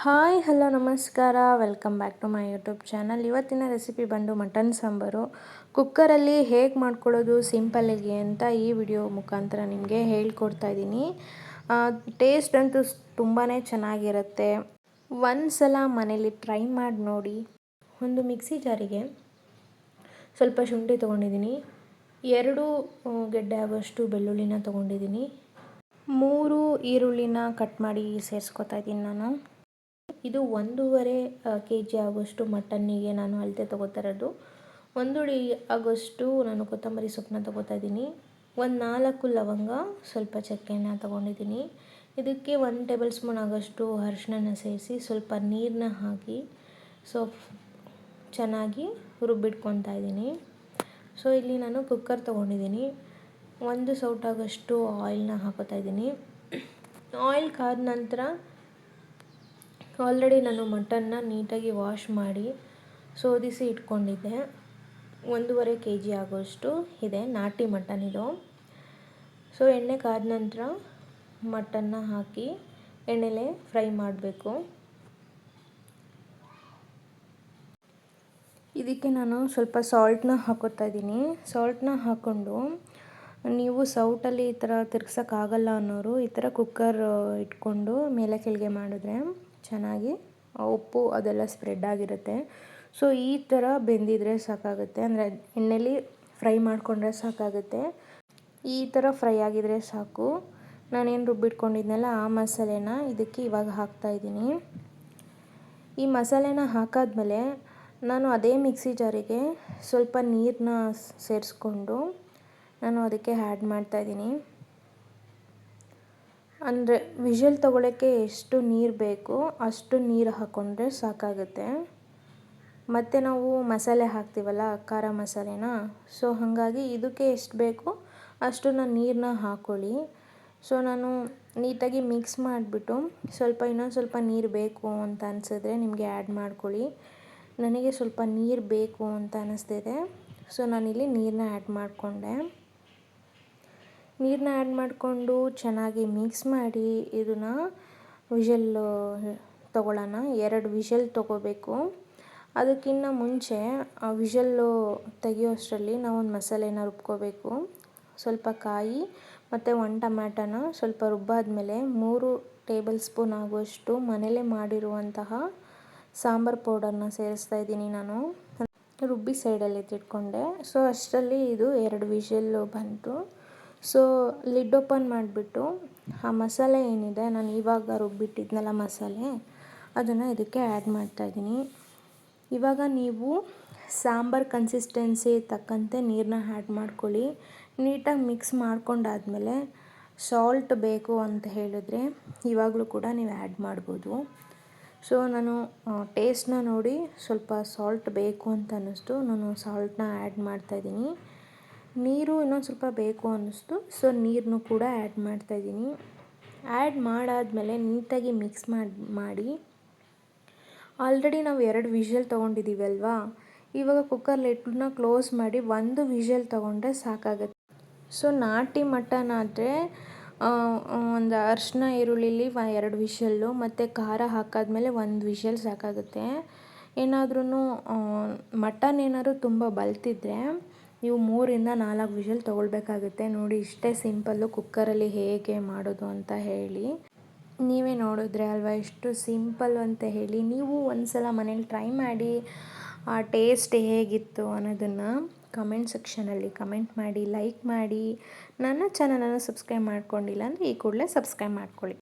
Hi hello ನಮಸ್ಕಾರ, welcome back to my YouTube channel. ಇವತ್ತಿನ recipe ಬಂದು ಮಟನ್ ಸಾಂಬಾರು. ಕುಕ್ಕರಲ್ಲಿ ಹೇಗೆ ಮಾಡ್ಕೊಳ್ಳೋದು ಸಿಂಪಲ್ಲಾಗಿ ಅಂತ ಈ ವಿಡಿಯೋ ಮುಖಾಂತರ ನಿಮಗೆ ಹೇಳ್ಕೊಡ್ತಾ ಇದ್ದೀನಿ. ಟೇಸ್ಟ್ ಅಂತೂ ತುಂಬಾ ಚೆನ್ನಾಗಿರುತ್ತೆ. ಒಂದು ಸಲ ಮನೇಲಿ ಟ್ರೈ ಮಾಡಿ ನೋಡಿ. ಒಂದು ಮಿಕ್ಸಿ ಜಾರಿಗೆ ಸ್ವಲ್ಪ ಶುಂಠಿ ತೊಗೊಂಡಿದ್ದೀನಿ, 2 ಗೆಡ್ಡೆ ಆಗೋಷ್ಟು ಬೆಳ್ಳುಳ್ಳಿನ ತೊಗೊಂಡಿದ್ದೀನಿ, 3 ಈರುಳ್ಳಿನ ಕಟ್ ಮಾಡಿ ಸೇರಿಸ್ಕೊತಾ ಇದ್ದೀನಿ ನಾನು. ಇದು 1.5 kg ಆಗೋಷ್ಟು ಮಟನ್ನಿಗೆ ನಾನು ಅಳತೆ ತೊಗೋತಾ ಇರೋದು. 1 ಆಗೋಷ್ಟು ನಾನು ಕೊತ್ತಂಬರಿ ಸೊಪ್ಪನ್ನ ತೊಗೋತಾ ಇದ್ದೀನಿ. 4 ಲವಂಗ, ಸ್ವಲ್ಪ ಚಕ್ಕೆನ ತೊಗೊಂಡಿದ್ದೀನಿ. ಇದಕ್ಕೆ 1 ಟೇಬಲ್ ಸ್ಪೂನ್ ಆಗೋಷ್ಟು ಅರಿಶಿನ ಸೇರಿಸಿ ಸ್ವಲ್ಪ ನೀರನ್ನ ಹಾಕಿ ಚೆನ್ನಾಗಿ ರುಬ್ಬಿಟ್ಕೊತಾ ಇದ್ದೀನಿ. ಇಲ್ಲಿ ನಾನು ಕುಕ್ಕರ್ ತೊಗೊಂಡಿದ್ದೀನಿ. 1 ಸೌಟಾಗೋಷ್ಟು ಆಯಿಲ್ನ ಹಾಕೋತಾ ಇದ್ದೀನಿ. ಆಯಿಲ್ ಕಾದ ನಂತರ ಆಲ್ರೆಡಿ ನಾನು ಮಟನ್ನ ನೀಟಾಗಿ ವಾಶ್ ಮಾಡಿ ಸೋದಿಸಿ ಇಟ್ಕೊಂಡಿದ್ದೆ. 1.5 kg ಆಗೋಷ್ಟು ಇದೆ, ನಾಟಿ ಮಟನ್ ಇದು. ಎಣ್ಣೆ ಕಾದ ನಂತರ ಮಟನ್ನ ಹಾಕಿ ಎಣ್ಣೆಲೆ ಫ್ರೈ ಮಾಡಬೇಕು. ಇದಕ್ಕೆ ನಾನು ಸ್ವಲ್ಪ ಸಾಲ್ಟ್ನ ಹಾಕೋತಾ ಇದ್ದೀನಿ. ಸಾಲ್ಟ್ನ ಹಾಕ್ಕೊಂಡು ನೀವು ಸೌಟಲ್ಲಿ ಈ ಥರ ತಿರ್ಗ್ಸೋಕ್ಕಾಗಲ್ಲ ಅನ್ನೋರು ಈ ಥರ ಕುಕ್ಕರ್ ಇಟ್ಕೊಂಡು ಮೇಲೆ ಕೆಳಗೆ ಮಾಡಿದ್ರೆ ಚೆನ್ನಾಗಿ ಉಪ್ಪು ಅದೆಲ್ಲ ಸ್ಪ್ರೆಡ್ ಆಗಿರುತ್ತೆ. ಈ ಥರ ಬೆಂದಿದ್ರೆ ಸಾಕಾಗುತ್ತೆ, ಅಂದರೆ ಎಣ್ಣೆಲಿ ಫ್ರೈ ಮಾಡಿಕೊಂಡ್ರೆ ಸಾಕಾಗುತ್ತೆ. ಈ ಥರ ಫ್ರೈ ಆಗಿದ್ರೆ ಸಾಕು. ನಾನೇನು ರುಬ್ಬಿಟ್ಕೊಂಡಿದ್ನಲ್ಲ ಆ ಮಸಾಲೆನ ಇದಕ್ಕೆ ಇವಾಗ ಹಾಕ್ತಾಯಿದ್ದೀನಿ. ಈ ಮಸಾಲೆನ ಹಾಕಾದ್ಮೇಲೆ ನಾನು ಅದೇ ಮಿಕ್ಸಿ ಜಾರಿಗೆ ಸ್ವಲ್ಪ ನೀರನ್ನ ಸೇರಿಸ್ಕೊಂಡು ನಾನು ಅದಕ್ಕೆ ಆ್ಯಡ್ ಮಾಡ್ತಾಯಿದ್ದೀನಿ. ಅಂದರೆ ವಿಷಲ್ ತೊಗೊಳ್ಳೋಕ್ಕೆ ಎಷ್ಟು ನೀರು ಬೇಕೋ ಅಷ್ಟು ನೀರು ಹಾಕ್ಕೊಂಡ್ರೆ ಸಾಕಾಗುತ್ತೆ. ಮತ್ತು ನಾವು ಮಸಾಲೆ ಹಾಕ್ತೀವಲ್ಲ, ಖಾರ ಮಸಾಲೆನ, ಹಾಗಾಗಿ ಇದಕ್ಕೆ ಎಷ್ಟು ಬೇಕೋ ಅಷ್ಟನ್ನು ನೀರನ್ನ ಹಾಕ್ಕೊಳ್ಳಿ. ನಾನು ನೀಟಾಗಿ ಮಿಕ್ಸ್ ಮಾಡಿಬಿಟ್ಟು ಇನ್ನೊಂದು ಸ್ವಲ್ಪ ನೀರು ಬೇಕು ಅಂತ ಅನಿಸಿದ್ರೆ ನಿಮಗೆ ಆ್ಯಡ್ ಮಾಡ್ಕೊಳ್ಳಿ. ನನಗೆ ಸ್ವಲ್ಪ ನೀರು ಬೇಕು ಅಂತ ಅನ್ನಿಸ್ತಿದೆ, ನಾನಿಲ್ಲಿ ನೀರನ್ನ ಆ್ಯಡ್ ಮಾಡಿಕೊಂಡೆ. ನೀರನ್ನ ಆ್ಯಡ್ ಮಾಡಿಕೊಂಡು ಚೆನ್ನಾಗಿ ಮಿಕ್ಸ್ ಮಾಡಿ ಇದನ್ನು ವಿಷಲ್ ತೊಗೊಳ್ಳೋಣ. 2 ವಿಷಲ್ ತೊಗೋಬೇಕು. ಅದಕ್ಕಿಂತ ಮುಂಚೆ ವಿಷಲ್ಲು ತೆಗಿಯೋಷ್ಟರಲ್ಲಿ ನಾವೊಂದು ಮಸಾಲೆನ ರುಬ್ಕೋಬೇಕು. ಸ್ವಲ್ಪ ಕಾಯಿ ಮತ್ತು 1 ಟೊಮ್ಯಾಟೋನ ಸ್ವಲ್ಪ ರುಬ್ಬಾದ್ಮೇಲೆ 3 ಟೇಬಲ್ ಸ್ಪೂನ್ ಆಗುವಷ್ಟು ಮನೇಲೇ ಮಾಡಿರುವಂತಹ ಸಾಂಬಾರು ಪೌಡರ್ನ ಸೇರಿಸ್ತಾ ಇದ್ದೀನಿ ನಾನು. ರುಬ್ಬಿ ಸೈಡಲ್ಲಿ ಎತ್ತಿಟ್ಕೊಂಡೆ. ಅಷ್ಟರಲ್ಲಿ ಇದು 2 ವಿಷಲ್ಲು ಬಂತು. ಲಿಡ್ ಓಪನ್ ಮಾಡಿಬಿಟ್ಟು ಆ ಮಸಾಲೆ ಏನಿದೆ, ನಾನು ಇವಾಗ ರುಬ್ಬಿಟ್ಟಿದ್ನಲ್ಲ ಮಸಾಲೆ, ಅದನ್ನು ಇದಕ್ಕೆ ಆ್ಯಡ್ ಮಾಡ್ತಾಯಿದ್ದೀನಿ. ಇವಾಗ ನೀವು ಸಾಂಬಾರು ಕನ್ಸಿಸ್ಟೆನ್ಸಿ ತಕ್ಕಂತೆ ನೀರನ್ನ ಆ್ಯಡ್ ಮಾಡ್ಕೊಳ್ಳಿ. ನೀಟಾಗಿ ಮಿಕ್ಸ್ ಮಾಡ್ಕೊಂಡಾದ್ಮೇಲೆ ಸಾಲ್ಟ್ ಬೇಕು ಅಂತ ಹೇಳಿದ್ರೆ ಇವಾಗಲೂ ಕೂಡ ನೀವು ಆ್ಯಡ್ ಮಾಡ್ಬೋದು. ನಾನು ಟೇಸ್ಟ್ನ ನೋಡಿ ಸ್ವಲ್ಪ ಸಾಲ್ಟ್ ಬೇಕು ಅಂತ ಅನ್ನಿಸ್ತು, ನಾನು ಸಾಲ್ಟ್ನ ಆ್ಯಡ್ ಮಾಡ್ತಾಯಿದ್ದೀನಿ. ನೀರು ಇನ್ನೊಂದು ಸ್ವಲ್ಪ ಬೇಕು ಅನ್ನಿಸ್ತು, ನೀರನ್ನು ಕೂಡ ಆ್ಯಡ್ ಮಾಡ್ತಾಯಿದ್ದೀನಿ. ಆ್ಯಡ್ ಮಾಡಾದಮೇಲೆ ನೀಟಾಗಿ ಮಿಕ್ಸ್ ಮಾಡಿ ಆಲ್ರೆಡಿ ನಾವು 2 ವಿಷಲ್ ತೊಗೊಂಡಿದ್ದೀವಿ ಅಲ್ವಾ, ಇವಾಗ ಕುಕ್ಕರ್ ಲಿಡ್ನ ಕ್ಲೋಸ್ ಮಾಡಿ 1 ವಿಷಲ್ ತೊಗೊಂಡ್ರೆ ಸಾಕಾಗುತ್ತೆ. ನಾಟಿ ಮಟನ್ ಆದರೆ ಒಂದು ಅರಿಶಿನ ಈರುಳ್ಳಿಲಿ 2 ವಿಷಲ್ಲು ಮತ್ತು ಖಾರ ಹಾಕಾದ್ಮೇಲೆ 1 ವಿಷಲ್ ಸಾಕಾಗುತ್ತೆ. ಏನಾದ್ರೂ ಮಟನ್ ಏನಾದ್ರು ತುಂಬ ಬಲ್ತಿದ್ರೆ ನೀವು 3-4 ವಿಷಲ್ ತೊಗೊಳ್ಬೇಕಾಗುತ್ತೆ. ನೋಡಿ, ಇಷ್ಟೇ ಸಿಂಪಲ್ಲು ಕುಕ್ಕರಲ್ಲಿ ಹೇಗೆ ಮಾಡೋದು ಅಂತ ಹೇಳಿ. ನೀವೇ ನೋಡಿದ್ರೆ ಅಲ್ವಾ ಎಷ್ಟು ಸಿಂಪಲ್ಲು ಅಂತ ಹೇಳಿ. ನೀವು ಒಂದು ಸಲ ಮನೇಲಿ ಟ್ರೈ ಮಾಡಿ ಆ ಟೇಸ್ಟ್ ಹೇಗಿತ್ತು ಅನ್ನೋದನ್ನು ಕಮೆಂಟ್ ಸೆಕ್ಷನಲ್ಲಿ ಕಮೆಂಟ್ ಮಾಡಿ, ಲೈಕ್ ಮಾಡಿ. ನನ್ನ ಚಾನಲನ್ನು ಸಬ್ಸ್ಕ್ರೈಬ್ ಮಾಡ್ಕೊಂಡಿಲ್ಲ ಅಂದರೆ ಈ ಕೂಡಲೇ ಸಬ್ಸ್ಕ್ರೈಬ್ ಮಾಡ್ಕೊಳ್ಳಿ.